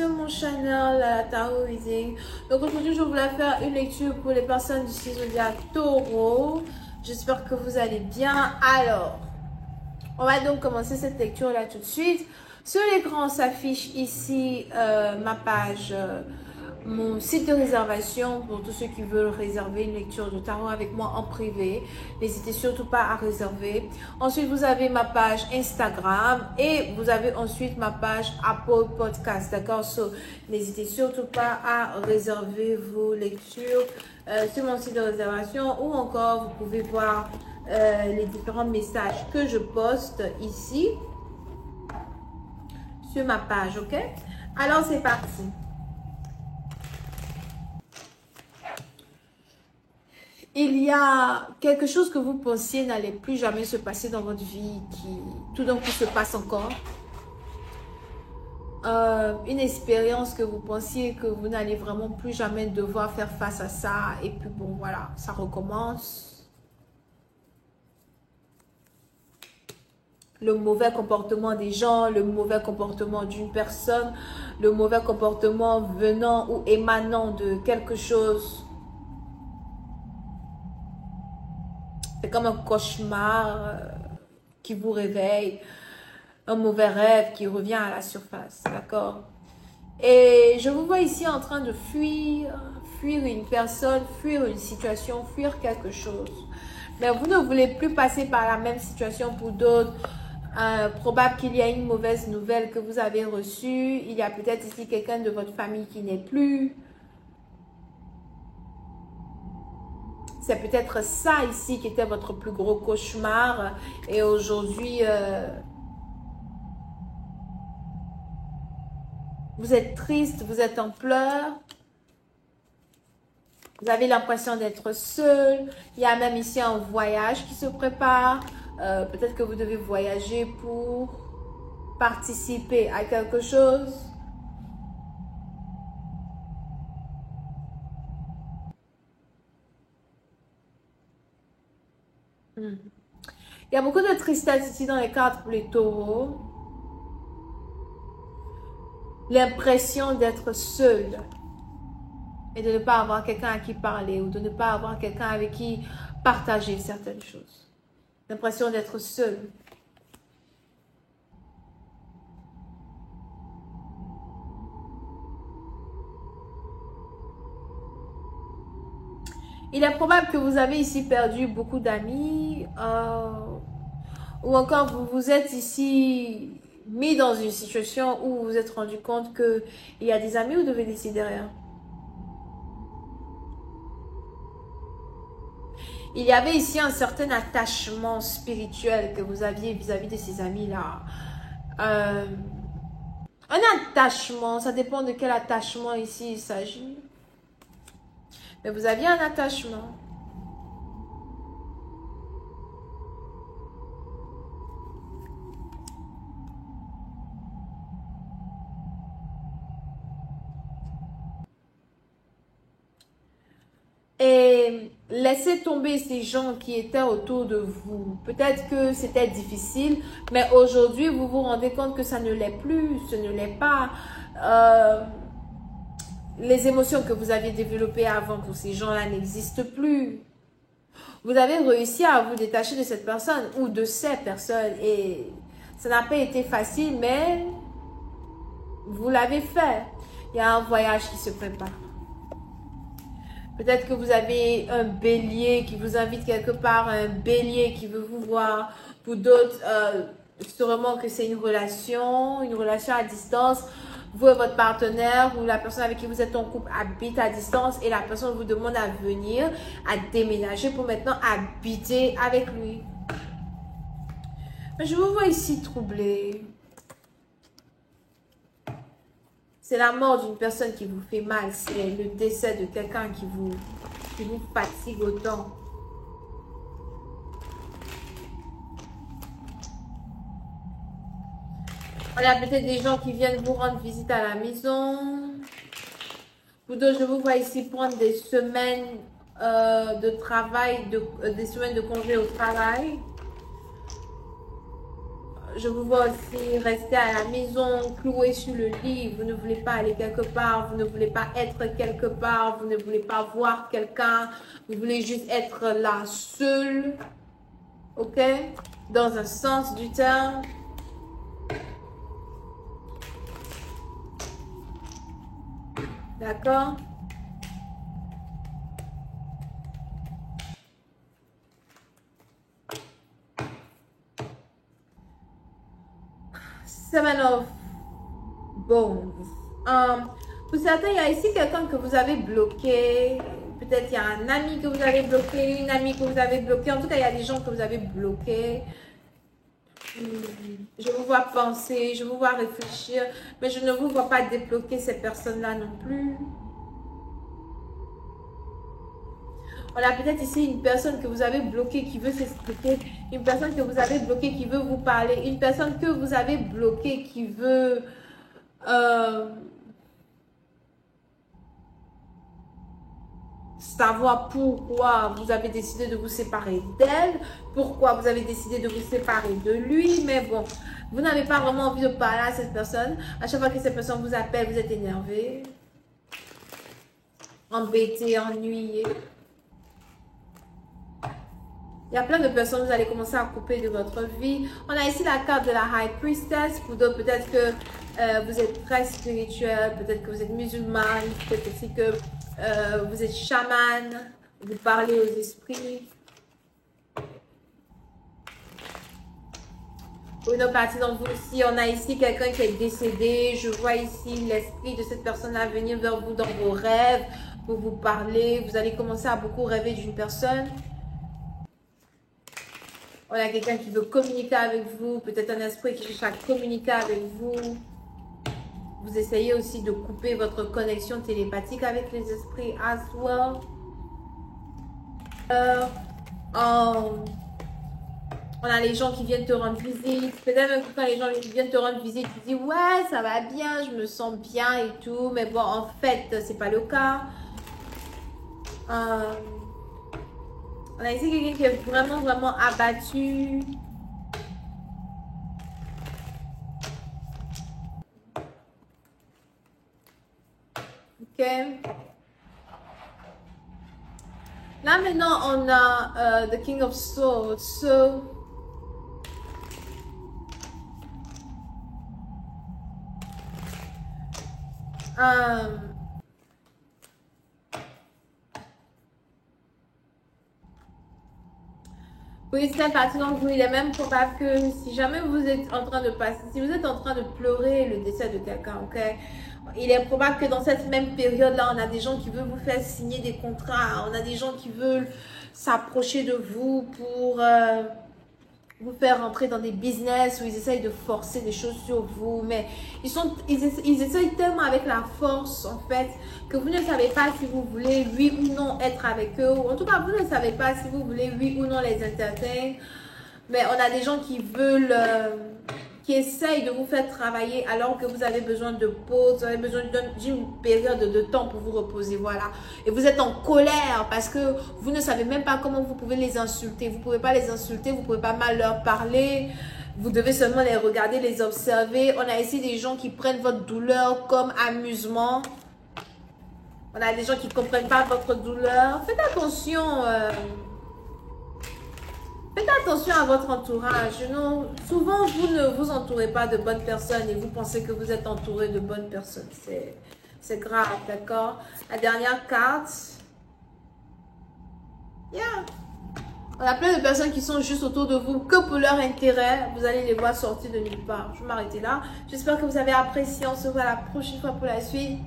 sur mon channel la Tarot Reading. Donc aujourd'hui je voulais faire une lecture pour les personnes du signe zodiaque Taureau. J'espère que vous allez bien. Alors, on va donc commencer cette lecture là tout de suite. Sur l'écran s'affiche ici ma page, mon site de réservation pour tous ceux qui veulent réserver une lecture de tarot avec moi en privé. N'hésitez surtout pas à réserver. Ensuite, vous avez ma page Instagram et vous avez ensuite ma page Apple Podcast. D'accord? N'hésitez surtout pas à réserver vos lectures sur mon site de réservation ou encore vous pouvez voir les différents messages que je poste ici sur ma page. Ok? Alors, c'est parti. Il y a quelque chose que vous pensiez n'allait plus jamais se passer dans votre vie, qui tout d'un coup se passe encore. Une expérience que vous pensiez que vous n'allez vraiment plus jamais devoir faire face à ça. Et puis bon, voilà, ça recommence. Le mauvais comportement des gens, le mauvais comportement d'une personne, le mauvais comportement venant ou émanant de quelque chose. C'est comme un cauchemar qui vous réveille, un mauvais rêve qui revient à la surface, d'accord? Et je vous vois ici en train de fuir une personne, fuir une situation, fuir quelque chose. Mais vous ne voulez plus passer par la même situation pour d'autres. Probable qu'il y a une mauvaise nouvelle que vous avez reçue. Il y a peut-être ici quelqu'un de votre famille qui n'est plus. C'est peut-être ça ici qui était votre plus gros cauchemar. Et aujourd'hui, vous êtes triste, vous êtes en pleurs. Vous avez l'impression d'être seul. Il y a même ici un voyage qui se prépare. Peut-être que vous devez voyager pour participer à quelque chose. Il y a beaucoup de tristesse ici dans les cartes pour les taureaux. L'impression d'être seul et de ne pas avoir quelqu'un à qui parler ou de ne pas avoir quelqu'un avec qui partager certaines choses. L'impression d'être seul. Il est probable que vous avez ici perdu beaucoup d'amis ou encore vous vous êtes ici mis dans une situation où vous vous êtes rendu compte qu'il y a des amis ou devez laisser derrière. Il y avait ici un certain attachement spirituel que vous aviez vis-à-vis de ces amis-là. Un attachement, ça dépend de quel attachement ici il s'agit. Mais vous aviez un attachement. Et laissez tomber ces gens qui étaient autour de vous. Peut-être que c'était difficile, mais aujourd'hui, vous vous rendez compte que ça ne l'est plus, ce ne l'est pas. Les émotions que vous aviez développées avant pour ces gens-là n'existent plus. Vous avez réussi à vous détacher de cette personne ou de ces personnes et ça n'a pas été facile, mais vous l'avez fait. Il y a un voyage qui se prépare. Peut-être que vous avez un bélier qui vous invite quelque part, un bélier qui veut vous voir. Pour d'autres, sûrement que c'est une relation à distance. Vous et votre partenaire ou la personne avec qui vous êtes en couple habite à distance et la personne vous demande à venir, à déménager pour maintenant habiter avec lui. Mais je vous vois ici troublé. C'est la mort d'une personne qui vous fait mal. C'est le décès de quelqu'un qui vous fatigue autant. Il y a peut-être des gens qui viennent vous rendre visite à la maison. Vous deux, je vous vois ici prendre des semaines de travail, des semaines de congé au travail. Je vous vois aussi rester à la maison, cloué sur le lit. Vous ne voulez pas aller quelque part, vous ne voulez pas être quelque part, vous ne voulez pas voir quelqu'un. Vous voulez juste être là seul. Ok? Dans un sens du terme. D'accord? Seven of Bones. Pour certains, il y a ici quelqu'un que vous avez bloqué. Peut-être il y a un ami que vous avez bloqué, une amie que vous avez bloqué. En tout cas, il y a des gens que vous avez bloqués. Je vous vois penser, je vous vois réfléchir, mais je ne vous vois pas débloquer ces personnes-là non plus. On a peut-être ici une personne que vous avez bloquée qui veut s'expliquer, une personne que vous avez bloquée qui veut vous parler, une personne que vous avez bloquée qui veut savoir pourquoi vous avez décidé de vous séparer d'elle, pourquoi vous avez décidé de vous séparer de lui, mais bon, vous n'avez pas vraiment envie de parler à cette personne. À chaque fois que cette personne vous appelle, vous êtes énervé, embêté, ennuyé. Il y a plein de personnes, vous allez commencer à couper de votre vie. On a ici la carte de la High Priestess. Pour d'autres, peut-être que vous êtes très spirituel, peut-être que vous êtes musulmane, peut-être aussi que vous êtes chaman, vous parlez aux esprits. Pour une autre partie d'entre vous aussi, on a ici quelqu'un qui est décédé. Je vois ici l'esprit de cette personne-là venir vers vous dans vos rêves pour vous parler. Vous allez commencer à beaucoup rêver d'une personne. On a quelqu'un qui veut communiquer avec vous, peut-être un esprit qui cherche à communiquer avec vous. Vous essayez aussi de couper votre connexion télépathique avec les esprits as well. On a les gens qui viennent te rendre visite. Peut-être même que quand les gens viennent te rendre visite, tu dis ouais, ça va bien, je me sens bien et tout. Mais bon, en fait, c'est pas le cas. On a ici quelqu'un qui est vraiment abattu. Ok. Là maintenant, on a the King of Swords. So, oui, c'est partie d'entre vous. Il est même probable que si jamais vous êtes en train de passer, si vous êtes en train de pleurer le décès de quelqu'un, ok, il est probable que dans cette même période-là, on a des gens qui veulent vous faire signer des contrats, on a des gens qui veulent s'approcher de vous pour vous faire rentrer dans des business où ils essayent de forcer des choses sur vous, mais ils essayent tellement avec la force en fait que vous ne savez pas si vous voulez oui ou non être avec eux, ou en tout cas vous ne savez pas si vous voulez oui ou non les entertain. Mais on a des gens qui veulent qui essayent de vous faire travailler alors que vous avez besoin de pause, vous avez besoin d'une période de temps pour vous reposer, voilà. Et vous êtes en colère parce que vous ne savez même pas comment vous pouvez les insulter. Vous ne pouvez pas les insulter, vous ne pouvez pas mal leur parler. Vous devez seulement les regarder, les observer. On a ici des gens qui prennent votre douleur comme amusement. On a des gens qui ne comprennent pas votre douleur. Faites attention. Faites attention à votre entourage. Non, souvent, vous ne vous entourez pas de bonnes personnes et vous pensez que vous êtes entouré de bonnes personnes. C'est grave, d'accord? La dernière carte. Yeah. On a plein de personnes qui sont juste autour de vous que pour leur intérêt. Vous allez les voir sortir de nulle part. Je vais m'arrêter là. J'espère que vous avez apprécié. On se voit la prochaine fois pour la suite.